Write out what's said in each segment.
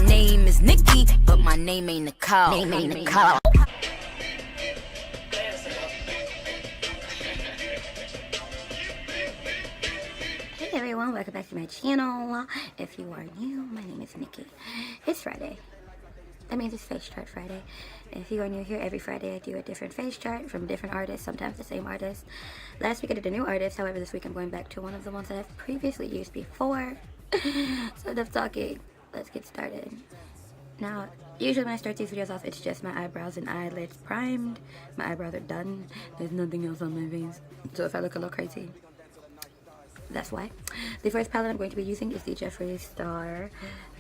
name is Nikki, but my name ain't Nicole. Name ain't Nicole. Hey everyone, welcome back to my channel. If you are new, my name is Nikki. It's Friday. That means it's face chart Friday. If you are new here, every Friday I do a different face chart from different artists, sometimes the same artist. Last week I did a new artist, however this week I'm going back to one of the ones that I've previously used before. So enough talking, let's get started. Now, usually when I start these videos off, it's just my eyebrows and eyelids primed. My eyebrows are done. There's nothing else on my face. So if I look a little crazy, that's why. The first palette I'm going to be using is the Jeffree Star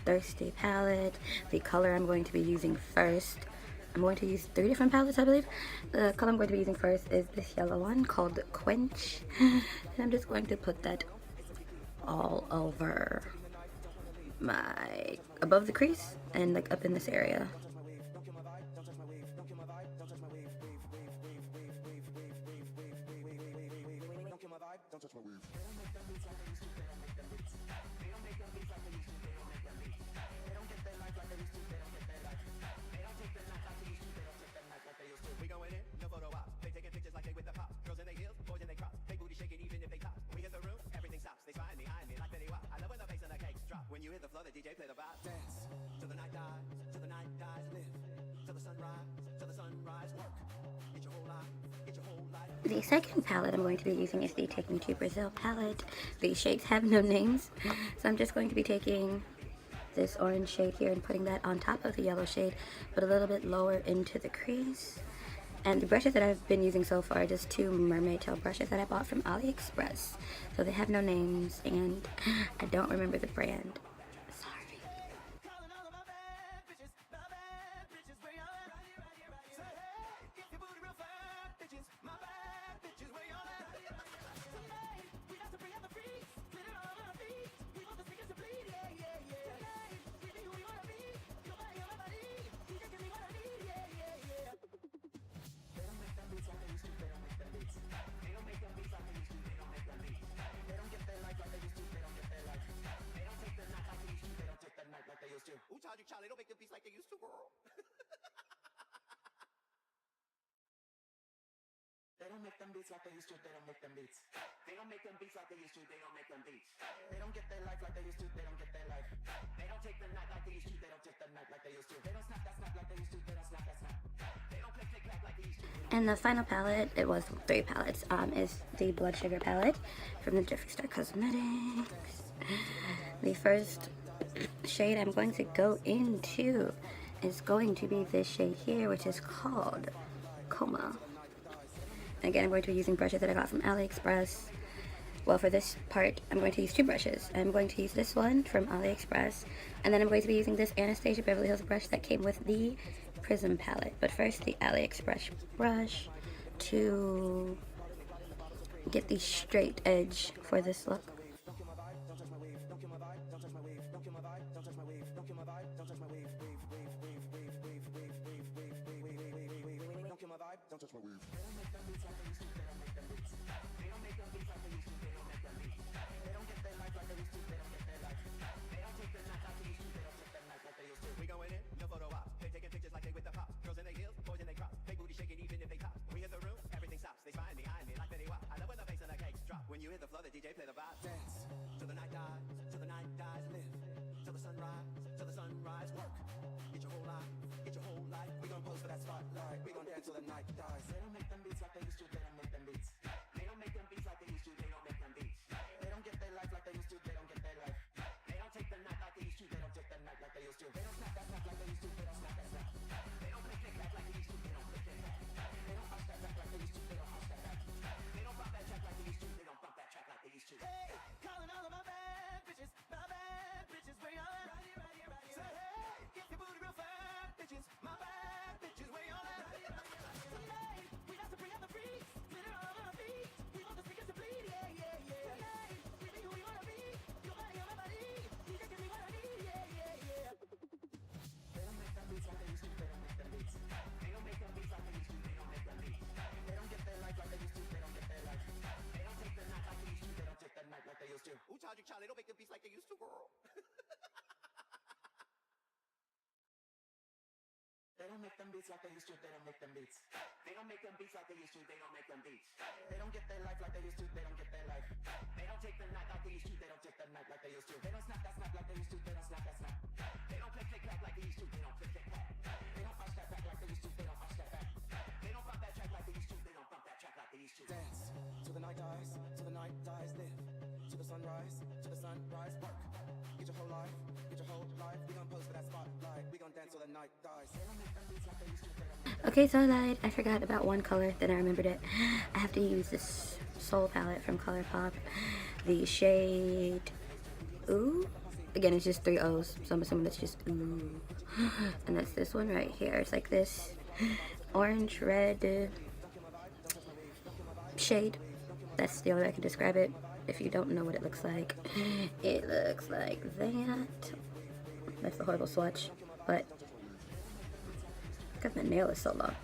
Thirsty palette. The color I'm going to be using first, I'm going to use 3 different palettes, I believe. The color I'm going to be using first is this yellow one called Quench. And I'm just going to put that all over my, above the crease and like up in this area. The second palette I'm going to be using is the Take Me to Brazil palette. The shades have no names, so I'm just going to be taking this orange shade here and putting that on top of the yellow shade, but a little bit lower into the crease. And the brushes that I've been using so far are just 2 mermaid tail brushes that I bought from AliExpress. So they have no names, and I don't remember the brand. Sorry. They don't make them beats like they used to, they don't make them beats. They don't make them beats like they used to, they don't make them beats. They don't get their life like they used to, they don't get their life. They don't take the night like they used to, they don't take the night like they used to. They don't snap that snap like they used to, they don't snap that snap. They don't click click clack like they used to. And the final palette, it was 3 palettes, is the Blood Sugar palette from the Jeffree Star Cosmetics. The first shade I'm going to go into is going to be this shade here, which is called Coma. Again, I'm going to be using brushes that I got from AliExpress. Well, for this part, I'm going to use 2 brushes. I'm going to use this one from AliExpress, and then I'm going to be using this Anastasia Beverly Hills brush that came with the Prism palette. But first, the AliExpress brush to get the straight edge for this look. Till the night dies. They don't make them beats like they used to, they don't make them beats. They don't make them beats like they used to, they don't make them beats. They don't get their life like they used to, they don't get their life. They don't take the night like they used to, they don't take the night like they used to. They don't snap that snap like they used to, they don't snap that snap. They don't click click clack like they used to, they don't click click clack. They don't hush that back like they used to, they don't hush that back. They don't bump that track like they used to, they don't bump that track like they used to. Hey, calling all of my bad bitches, where y'all at? Right here, right here, right here. Say hey, get your booty real fat, bitches, my bad bitches, where y'all at? Tonight, make them beats like they used to, they don't make them beats. They don't make them beats like they used to, they don't make them beats. They don't get their life like they used to, they don't get their life. They don't take the night like they used to, they don't take the night like they used to. They don't snap that snap like they used to, they don't snap that snap. They don't click click clack like they used to, they don't click click clack. They don't punch that back like they used to, they don't punch that back. They don't bump that track like they used to, they don't bump that track like they used to. Dance till the night dies, till the night dies, live till the sunrise, work. Get your whole life, get your whole life. We gon' pose for that spotlight. We gon' dance till the night dies. They don't make them beats like they used to, they don't make them. Okay, so I lied. I forgot about one color, then I remembered it. I have to use this Soul palette from ColourPop. The shade Ooh. Again, it's just 3 O's, so I'm assuming that's just Ooh. And that's this one right here. It's like this orange, red shade. That's the only way I can describe it. If you don't know what it looks like that. That's a horrible swatch, but because my nail is so long.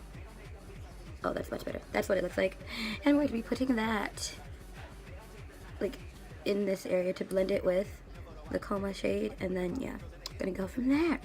Oh, that's much better. That's what it looks like. And I'm going to be putting that like in this area to blend it with the coma shade, and then yeah, I'm gonna go from there.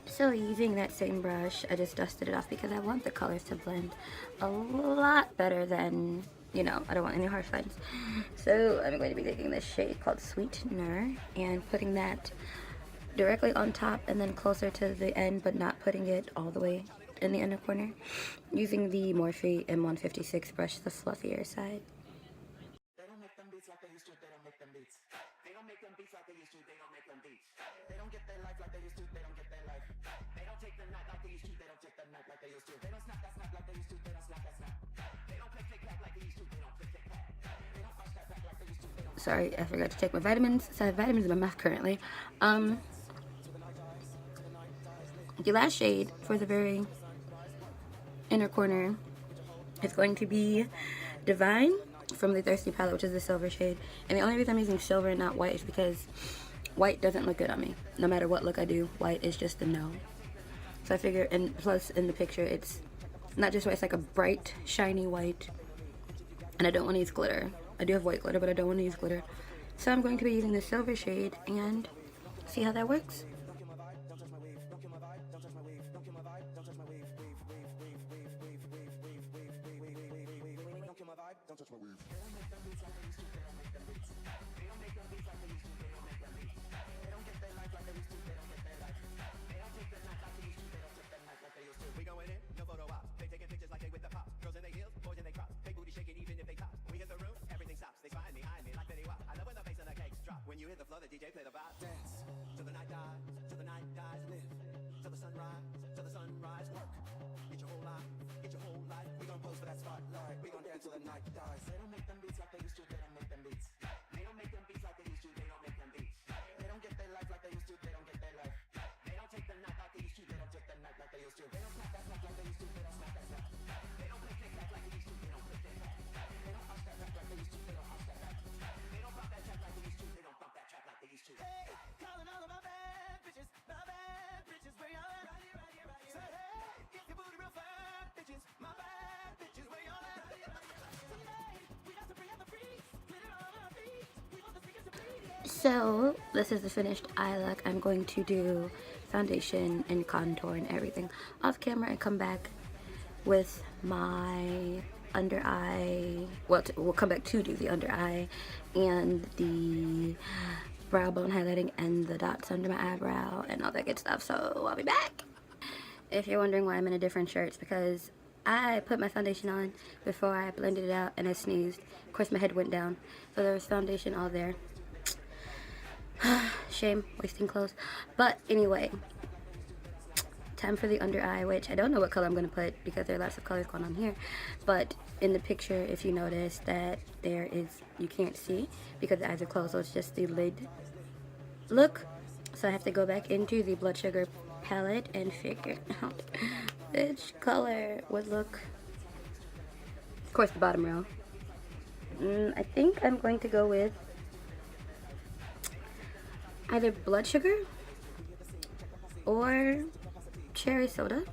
So using that same brush, I just dusted it off because I want the colors to blend a lot better than, you know, I don't want any harsh lines. So I'm going to be taking this shade called Sweetener and putting that directly on top and then closer to the end, but not putting it all the way in the inner corner. Using the Morphe M156 brush, the fluffier side. They don't make them beats like they used to, they don't make them beats. They don't make them beats like they used to, they don't make them beats. They don't get their life like they used to, they don't get their life. They don't take the night like they used to, they don't take the night like they used to. They don't snap that snap like they used to, they don't snap that snap. They don't click click clack like they used to, they don't click click clack. They don't punch that back like they used to, they don't. Sorry, I forgot to take my vitamins. So I have vitamins in my mouth currently. The last shade for the very inner corner is going to be Divine from the Thirsty palette, which is the silver shade. And the only reason I'm using silver and not white is because white doesn't look good on me. No matter what look I do, white is just a no. So I figure, and plus in the picture, it's not just white, it's like a bright, shiny white. And I don't want to use glitter. I do have white glitter, but I don't want to use glitter. So I'm going to be using the silver shade and see how that works. So this is the finished eye look. I'm going to do foundation and contour and everything off camera and come back with my under eye. Well, we'll come back to do the under eye and the brow bone highlighting and the dots under my eyebrow and all that good stuff. So I'll be back. If you're wondering why I'm in a different shirt, it's because I put my foundation on before I blended it out and I sneezed. Of course my head went down, so there was foundation all there. Shame wasting clothes. But anyway, time for the under eye, which I don't know what color I'm going to put because there are lots of colors going on here. But in the picture, if you notice that there is, you can't see because the eyes are closed, so it's just the lid look. So I have to go back into the blood sugar palette and figure out which color would look. Of course, the bottom row. I think I'm going to go with either blood sugar or cherry soda.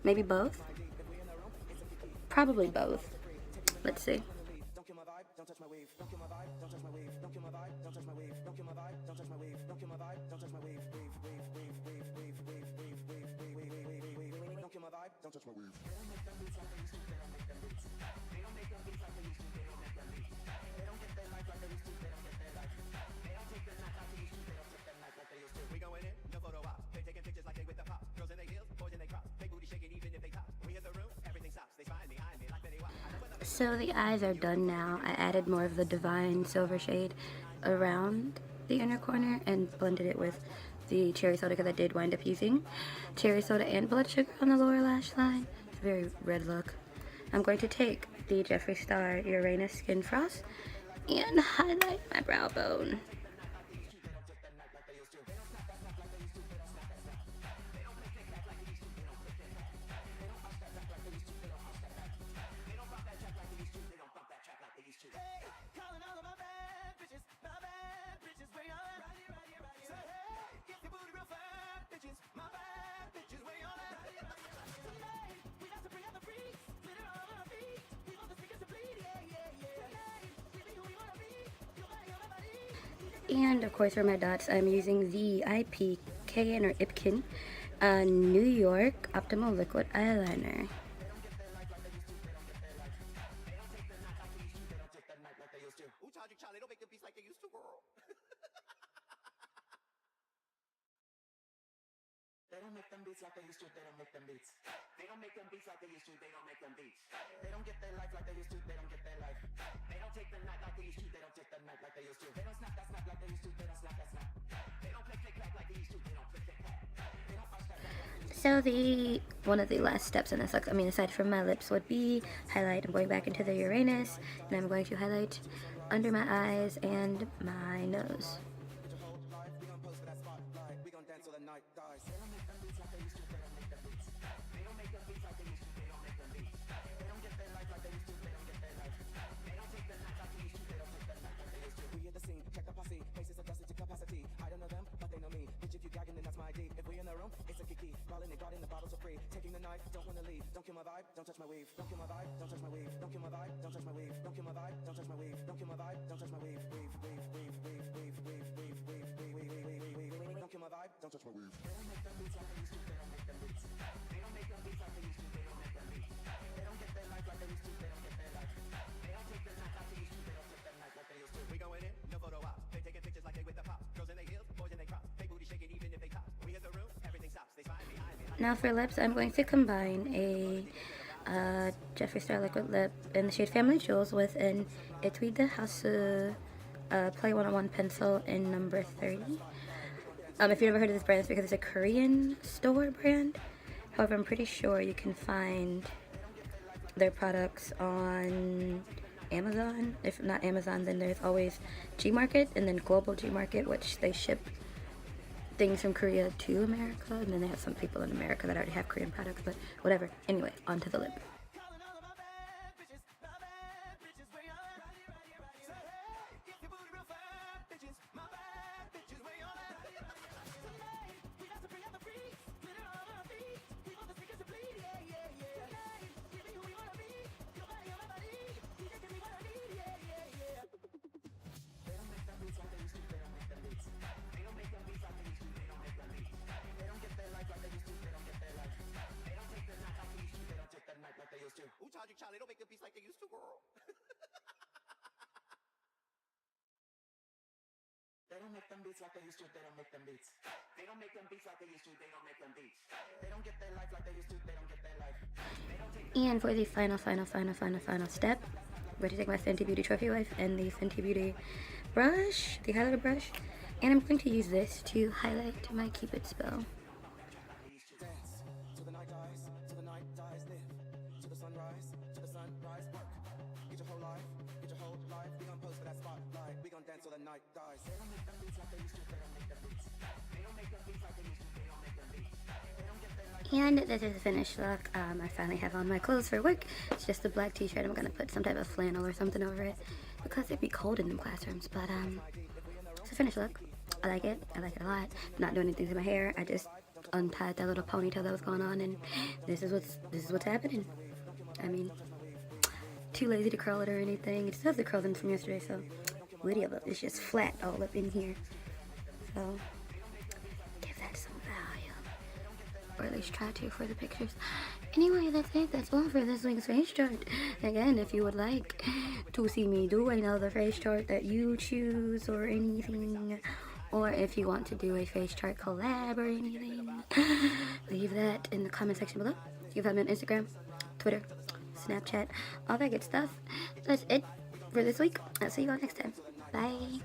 Maybe both. Probably both. Let's see. So the eyes are done now. I added more of the Divine Silver shade around the inner corner and blended it with the cherry soda because I did wind up using cherry soda and blood sugar on the lower lash line. It's a very red look. I'm going to take the Jeffree Star Uranus Skin Frost and highlight my brow bone. And of course for my dots, I'm using the IPKN or Ipkin New York Optimal Liquid Eyeliner. They don't make them beats like they used to, they don't make them beats. They don't make them beats like they used to, they don't make them beats. They don't get their life like they used to, they don't get their life. They don't take the night like they used to, they don't take the night like they used to. They don't snap that snap like they used to, they don't snap that snap. They don't click click clack like they used to, they don't click click clack. They don't push that back like they used to. So one of the last steps in this, aside from my lips, would be highlight. I'm going back into the Uranus, and I'm going to highlight under my eyes and my nose. Don't kill my vibe, don't touch my wave. Don't kill my vibe, don't touch my wave. Don't kill my vibe, don't touch my wave. Don't kill my vibe, don't touch my wave. Don't kill my vibe, don't touch my wave. Wave, wave, wave, wave, wave, wave, wave, wave, wave, wave, wave, wave, wave. Don't kill my vibe, don't touch my wave. They don't make them beats like they used to, they don't make them beats. They don't make them beats like they used to, they don't make them beats. They don't get their life like they used to, they don't get their life. They don't take the night like they used to, they don't take the night like they used to. We going in, no photo op. They taking pictures like they with the pop. Girls in their heels, boys in their crop. They booty shaking even if they top. We hit the room, everything stops. They spy behind me. Now for lips, I'm going to combine a Jeffree Star liquid lip in the shade Family Jewels with an Etude de House Play 101 pencil in number 30. If you've never heard of this brand, it's because it's a Korean store brand. However, I'm pretty sure you can find their products on Amazon. If not Amazon, then there's always G-Market and then Global G-Market, which they ship things from Korea to America, and then they have some people in America that already have Korean products, but whatever. Anyway, onto the lip. Charlie, don't make them beats like they used to, girl. They don't make them beats like they used to, they don't make them beats. They don't make them beats like they used to, they don't make them beats. They don't get their life like they used to, they don't get their life. And for the final step, I'm going to take my Fenty Beauty Trophy Wife and the Fenty Beauty brush, the highlighter brush, And I'm going to use this to highlight my Cupid's bow. To the night dies, to the night dies, live. To the sunrise, work. Get your whole life, get your whole life. We gon' pose for that spotlight. We gon' dance till the night dies. They don't make them beats like they used to. They don't make them beats. They don't make them beats like they used to. They don't make them beats. They don't get their life. And this is the finished look. I finally have on my clothes for work. It's just a black t-shirt. I'm gonna put some type of flannel or something over it because it'd be cold in them classrooms. But it's a finished look. I like it. I like it a lot. Not doing anything to my hair. I just untied that little ponytail that was going on, and this is what's happening. I mean, too lazy to curl it or anything. It still has the curls in from yesterday, so witty of it. It's just flat all up in here. So give that some value, or at least try to for the pictures. Anyway, that's it. That's all for this week's face chart. Again, if you would like to see me do another face chart that you choose or anything, or if you want to do a face chart collab or anything, leave that in the comment section below. You can find me on Instagram, Twitter, Snapchat, all that good stuff. That's it for this week. I'll see you all next time. Bye.